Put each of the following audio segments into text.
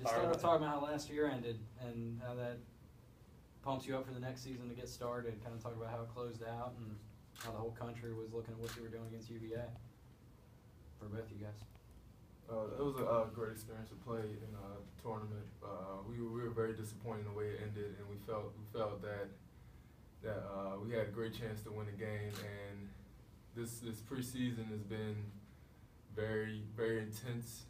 Just talking about how last year ended and how that pumps you up for the next season to get started. Kind of talk about how it closed out and how the whole country was looking at what you were doing against UVA for both you guys. It was a great experience to play in a tournament. We were very disappointed in the way it ended, and we felt that we had a great chance to win the game. And this preseason has been very, very intense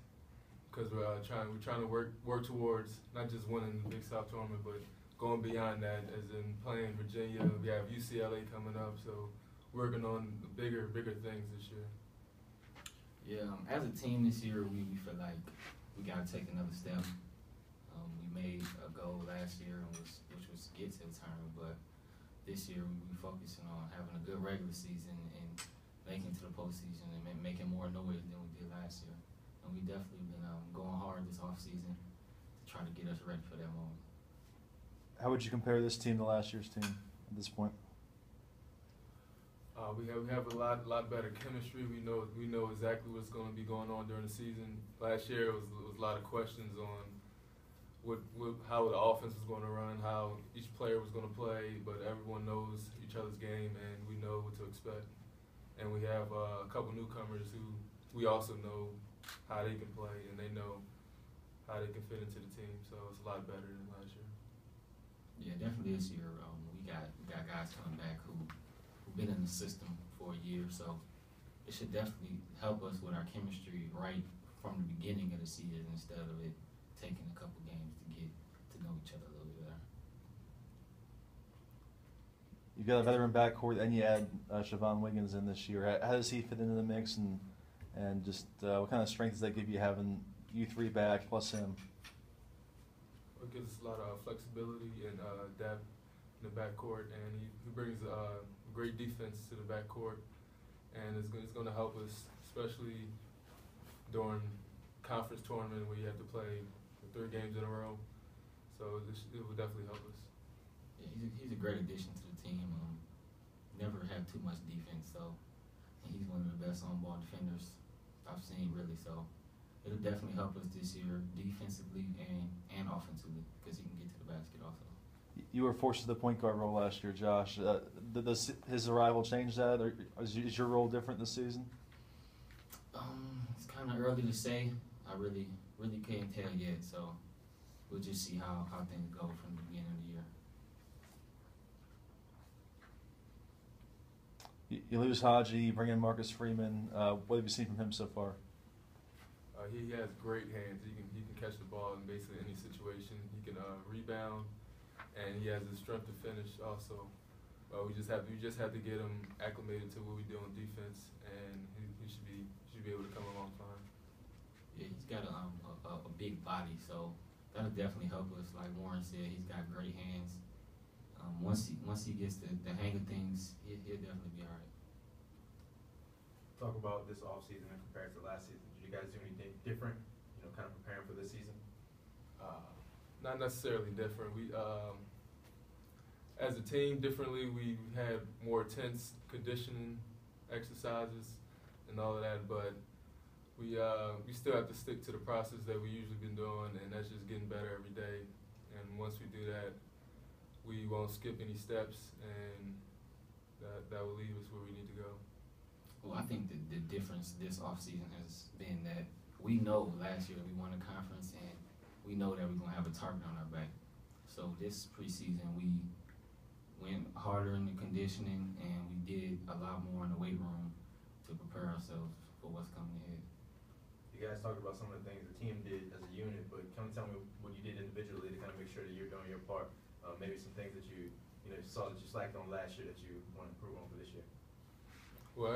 because we're trying to work towards not just winning the Big South tournament, but going beyond that, as in playing Virginia. We have UCLA coming up, so working on bigger things this year. Yeah, as a team this year, we feel like we got to take another step. We made a goal last year, which was to get to the tournament, but this year we focusing on having a good regular season and making it to the postseason and making more noise than we did last year. And we definitely been going hard this offseason to try to get us ready for that moment. How would you compare this team to last year's team at this point? We have a lot better chemistry. We know exactly what's going to be going on during the season. Last year it was a lot of questions on how the offense was going to run, how each player was going to play, but everyone knows each other's game and we know what to expect. And we have a couple newcomers who we also know how they can play and they know how they can fit into the team. So it's a lot better than last year. Yeah, definitely this year we got guys coming back who've been in the system for a year, so it should definitely help us with our chemistry right from the beginning of the season instead of it taking a couple games to get to know each other a little bit better. You've got a veteran backcourt, and you add Siobhan Wiggins in this year. How does he fit into the mix, and just what kind of strength does that give you having you three back plus him? It gives us a lot of flexibility and depth in the backcourt, and he brings great defense to the backcourt, and it's going to help us, especially during conference tournament where you have to play 3 games in a row. So it will definitely help us. Yeah, he's a great addition to the team. Never had too much defense, so and he's one of the best on-ball defenders I've seen, really. So it'll definitely help us this year defensively and offensively because he can get to the basket also. You were forced to the point guard role last year, Josh. Does his arrival change that, or is your role different this season? It's kind of early to say. I really can't tell yet, so we'll just see how things go from the beginning of the year. You lose Haji, you bring in Marcus Freeman. What have you seen from him so far? He has great hands. He can catch the ball in basically any situation. He can rebound, and he has the strength to finish also. We just have to get him acclimated to what we do on defense, and he should be able to come along fine. Yeah, he's got a big body, so that'll definitely help us. Like Warren said, he's got great hands. Once he gets the hang of things, he'll definitely be all right. Talk about this offseason in comparison to last season. Did you guys do anything different, kind of preparing for this season? Not necessarily different. We, as a team, differently. We had more intense conditioning exercises and all of that, but we still have to stick to the process that we usually been doing, and that's just getting better every day. And once we do that, we won't skip any steps, and that will lead us where we need to go. Well, I think the difference this offseason has been that we know last year we won a conference, and we know that we're going to have a target on our back. So this preseason, we went harder in the conditioning, and we did a lot more in the weight room to prepare ourselves for what's coming ahead. You guys talked about some of the things the team did as a unit, but kind of tell me what you did individually to kind of make sure that you're doing your part. Maybe some things that you saw that you slacked on last year that you want to improve on for this year. Well,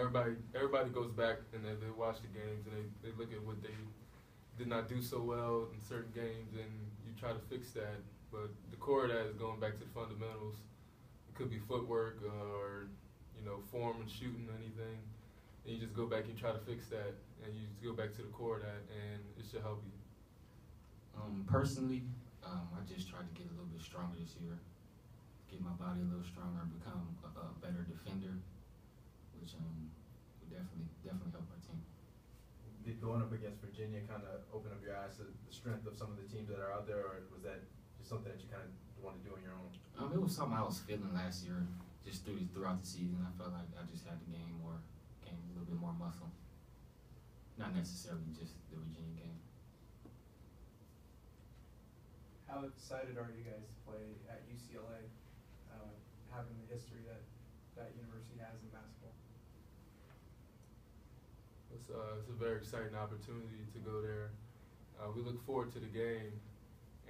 everybody goes back and they watch the games and they look at what they did not do so well in certain games, and you try to fix that. But the core of that is going back to the fundamentals. It could be footwork or form and shooting, anything. And you just go back and try to fix that, and you just go back to the core of that, and it should help you. Personally, I just tried to get a little bit stronger this year, get my body a little stronger, and become a better defender, which would definitely help our team. did going up against Virginia kind of open up your eyes to the strength of some of the teams that are out there, or was that just something that you kind of want to do on your own? It was something I was feeling last year, just throughout the season. I felt like I just had to gain a little bit more muscle. Not necessarily just the Virginia game. How excited are you guys to play at UCLA, having the history that university has in basketball? It's a very exciting opportunity to go there. We look forward to the game,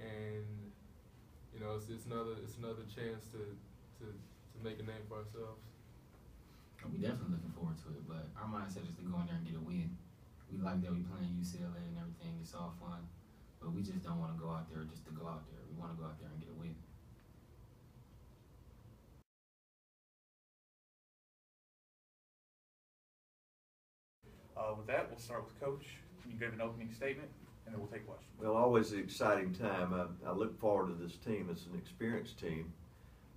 and you know, it's another chance to make a name for ourselves. We definitely looking forward to it, but our mindset is to go in there and get a win. We like that we playing UCLA and everything. It's all fun, but we just don't want to go out there just to go out there. We want to go out there and get a win. With that, we'll start with Coach. You can give an opening statement, and then we'll take questions. Well, always an exciting time. I look forward to this team. It's an experienced team,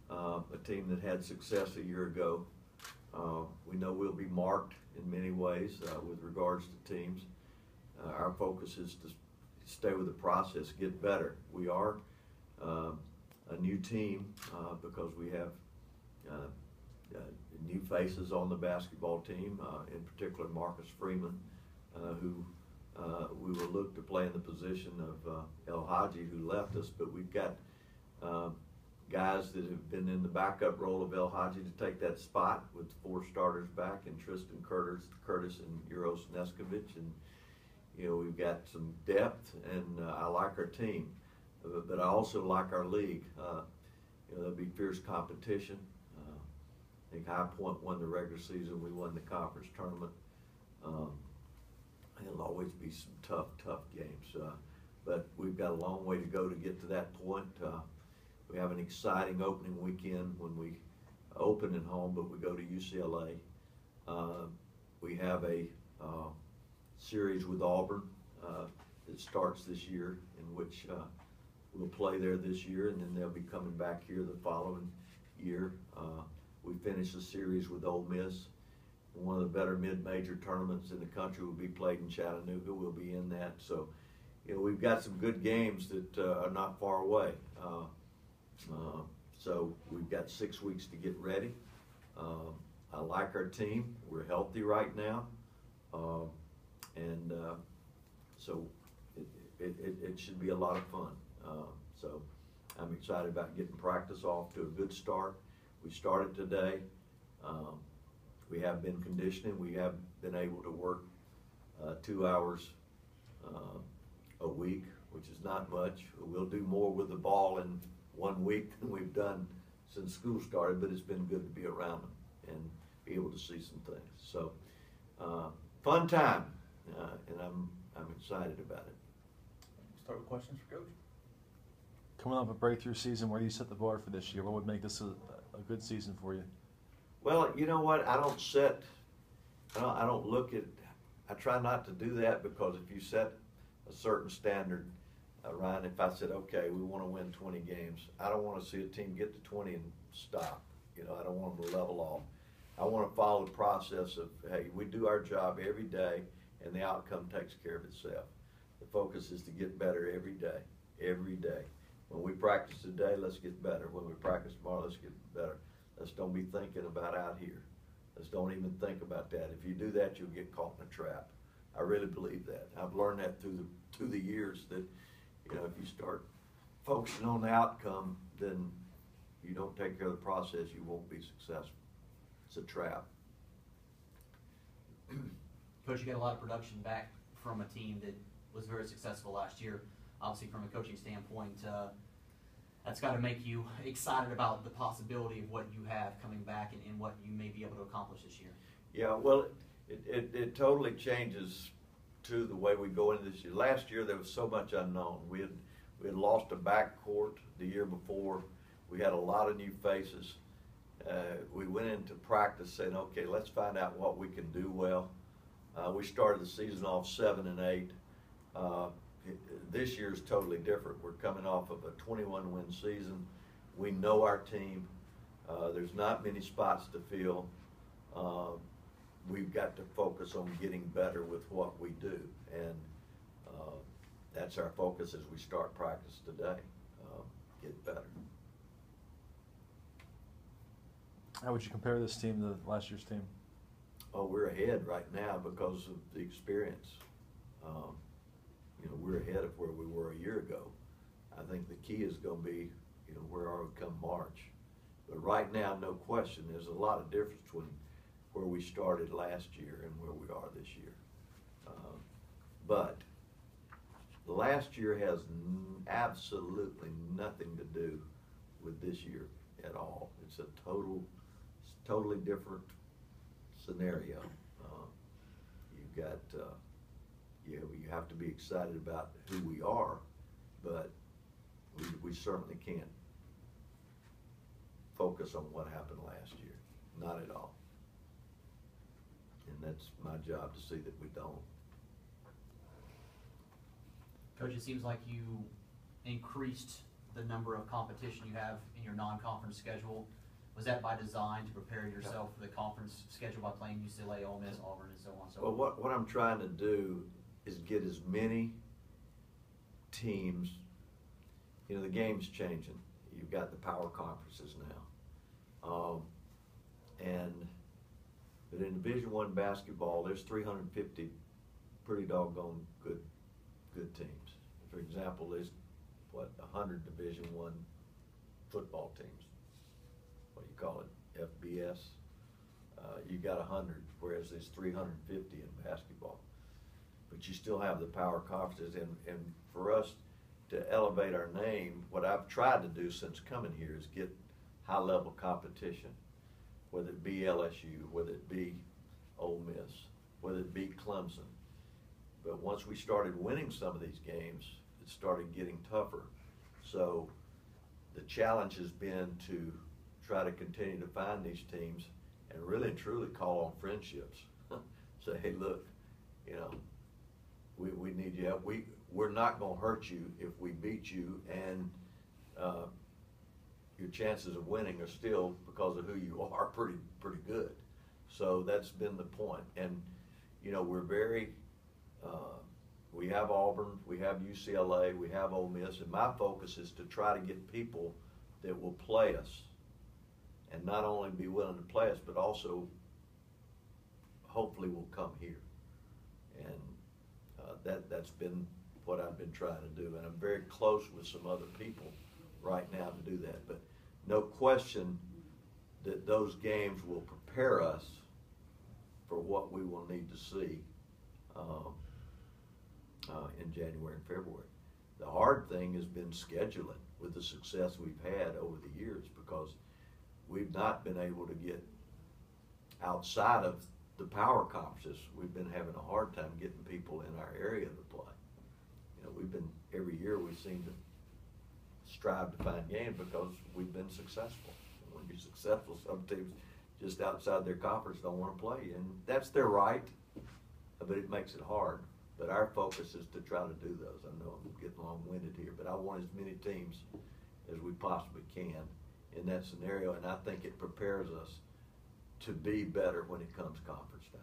a team that had success a year ago. We know we'll be marked in many ways with regards to teams. Our focus is to stay with the process, get better. We are a new team because we have new faces on the basketball team, in particular Marcus Freeman, who we will look to play in the position of El Hadji, who left us, but we've got guys that have been in the backup role of El Hadji to take that spot with 4 starters back, and Tristan Curtis and Uros Neskovic, and you know, we've got some depth, and I like our team, but I also like our league. You know, there'll be fierce competition. I think High Point won the regular season. We won the conference tournament. There'll always be some tough games, but we've got a long way to go to get to that point. We have an exciting opening weekend when we open at home, but we go to UCLA. We have a series with Auburn that starts this year, in which we'll play there this year, and then they'll be coming back here the following year. We finish a series with Ole Miss. One of the better mid-major tournaments in the country will be played in Chattanooga. We'll be in that. So, you know, we've got some good games that are not far away. So we've got 6 weeks to get ready. I like our team. We're healthy right now. And so it should be a lot of fun. So I'm excited about getting practice off to a good start. We started today. We have been conditioning. We have been able to work 2 hours a week, which is not much. We'll do more with the ball in 1 week than we've done since school started, but it's been good to be around them and be able to see some things. So fun time, and I'm excited about it. Start with questions for Coach. Coming off a breakthrough season, where do you set the bar for this year? What would make this a good season for you? Well, you know what? I don't look at. I try not to do that, because if you set a certain standard, Ryan, if I said, okay, we want to win 20 games, I don't want to see a team get to 20 and stop. You know, I don't want them to level off. I want to follow the process of, hey, we do our job every day, and the outcome takes care of itself. The focus is to get better every day, every day. When we practice today, let's get better. When we practice tomorrow, let's get better. Let's don't be thinking about out here. Let's don't even think about that. If you do that, you'll get caught in a trap. I really believe that. I've learned that through the years, that, you know, if you start focusing on the outcome, then you don't take care of the process, you won't be successful. It's a trap. Coach, you got a lot of production back from a team that was very successful last year. Obviously, from a coaching standpoint, that's got to make you excited about the possibility of what you have coming back and what you may be able to accomplish this year. Yeah, well, it totally changes to the way we go into this year. Last year, there was so much unknown. We had lost a backcourt the year before. We had a lot of new faces. We went into practice saying, okay, let's find out what we can do well. We started the season off 7-8. This year is totally different. We're coming off of a 21-win season. We know our team. There's not many spots to fill. we've got to focus on getting better with what we do, and that's our focus as we start practice today. Get better. How would you compare this team to last year's team? Oh, we're ahead right now because of the experience. We're ahead of where we were a year ago. I think the key is going to be, where are we come March? But right now, no question, there's a lot of difference between where we started last year and where we are this year. But last year has absolutely nothing to do with this year at all. It's a totally different scenario. You've got, you have to be excited about who we are, but we certainly can't focus on what happened last year. Not at all. And that's my job to see that we don't. Coach, it seems like you increased the number of competition you have in your non-conference schedule. Was that by design to prepare yourself for the conference schedule by playing UCLA, Ole Miss, Auburn, and so on and so Well, forth? what I'm trying to do is get as many teams. The game's changing. You've got the power conferences now, but in Division I basketball, there's 350 pretty doggone good teams. For example, there's 100 Division I football teams. What do you call it? FBS. You got 100, whereas there's 350 in basketball. But you still have the power conferences, and for us to elevate our name, what I've tried to do since coming here is get high-level competition, whether it be LSU, whether it be Ole Miss, whether it be Clemson. But once we started winning some of these games, it started getting tougher. So the challenge has been to try to continue to find these teams and really and truly call on friendships. Say, hey, look, we need you. We're not going to hurt you if we beat you, and your chances of winning are still, because of who you are, pretty good. So that's been the point. And we're very. We have Auburn, we have UCLA, we have Ole Miss, and my focus is to try to get people that will play us, and not only be willing to play us, but also hopefully will come here. And that's been what I've been trying to do, and I'm very close with some other people right now to do that. But no question that those games will prepare us for what we will need to see in January and February. The hard thing has been scheduling with the success we've had over the years, because we've not been able to get outside of the power conferences. We've been having a hard time getting people in our area to play. Every year we seem to strive to find games because we've been successful. And when you're successful, some teams just outside their conference don't want to play, and that's their right, but it makes it hard. But our focus is to try to do those. I know I'm getting long-winded here, but I want as many teams as we possibly can in that scenario, and I think it prepares us to be better when it comes conference time.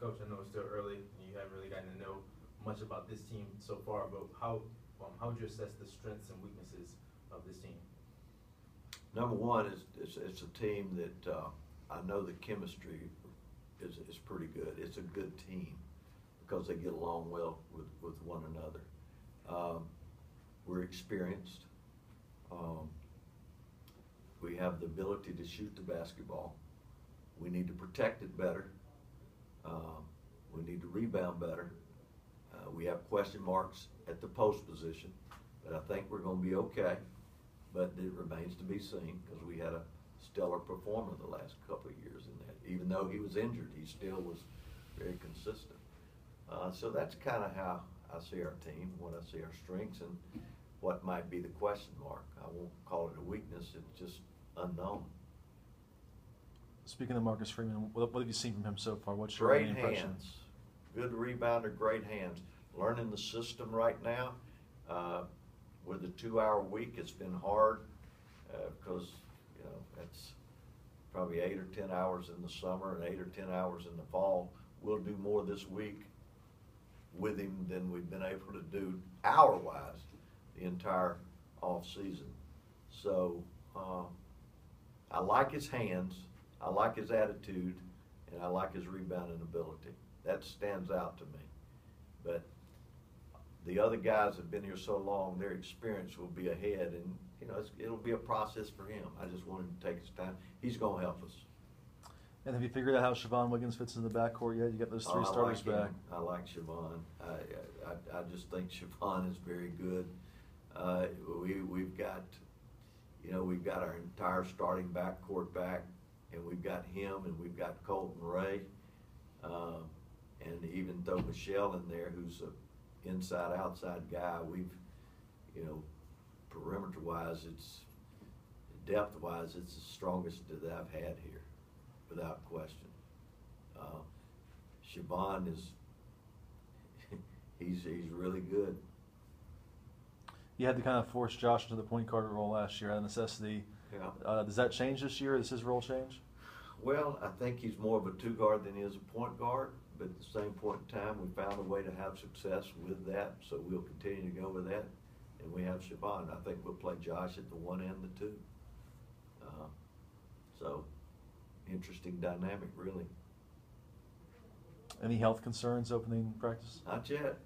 Coach, I know it's still early, and you haven't really gotten to know much about this team so far, but how would you assess the strengths and weaknesses of this team? Number one is it's a team that I know the chemistry is pretty good. It's a good team because they get along well with one another. We're experienced. We have the ability to shoot the basketball. We need to protect it better. We need to rebound better. We have question marks at the post position, but I think we're going to be okay. But it remains to be seen, because we had a stellar performer the last couple of years in that. Even though he was injured, he still was very consistent. So that's kind of how I see our team, what I see our strengths, and what might be the question mark. I won't call it a weakness, it's just unknown. Speaking of Marcus Freeman, what have you seen from him so far? What's your Great impression? hands, good rebounder, great hands. Learning the system right now. With a 2-hour week, it's been hard because probably 8 or 10 hours in the summer and 8 or 10 hours in the fall. We'll do more this week with him than we've been able to do hour-wise the entire off-season. So I like his hands, I like his attitude, and I like his rebounding ability. That stands out to me. But the other guys have been here so long, their experience will be ahead, and it'll be a process for him. I just want him to take his time. He's going to help us. And have you figured out how Siobhan Wiggins fits in the backcourt yet? You got those three starters back. I like Siobhan. I just think Siobhan is very good. We've got our entire starting backcourt back, and we've got him, and we've got Colton Ray, and even throw Michelle in there, who's a inside-outside guy. We've, perimeter-wise, depth-wise, it's the strongest that I've had here, without question. Siobhan he's really good. You had to kind of force Josh into the point guard role last year out of necessity. Yeah. Does that change this year? Does his role change? Well, I think he's more of a two guard than he is a point guard, but at the same point in time, we found a way to have success with that, so we'll continue to go with that. And we have Siobhan. I think we'll play Josh at the one and the two. So, interesting dynamic, really. Any health concerns opening practice? Not yet.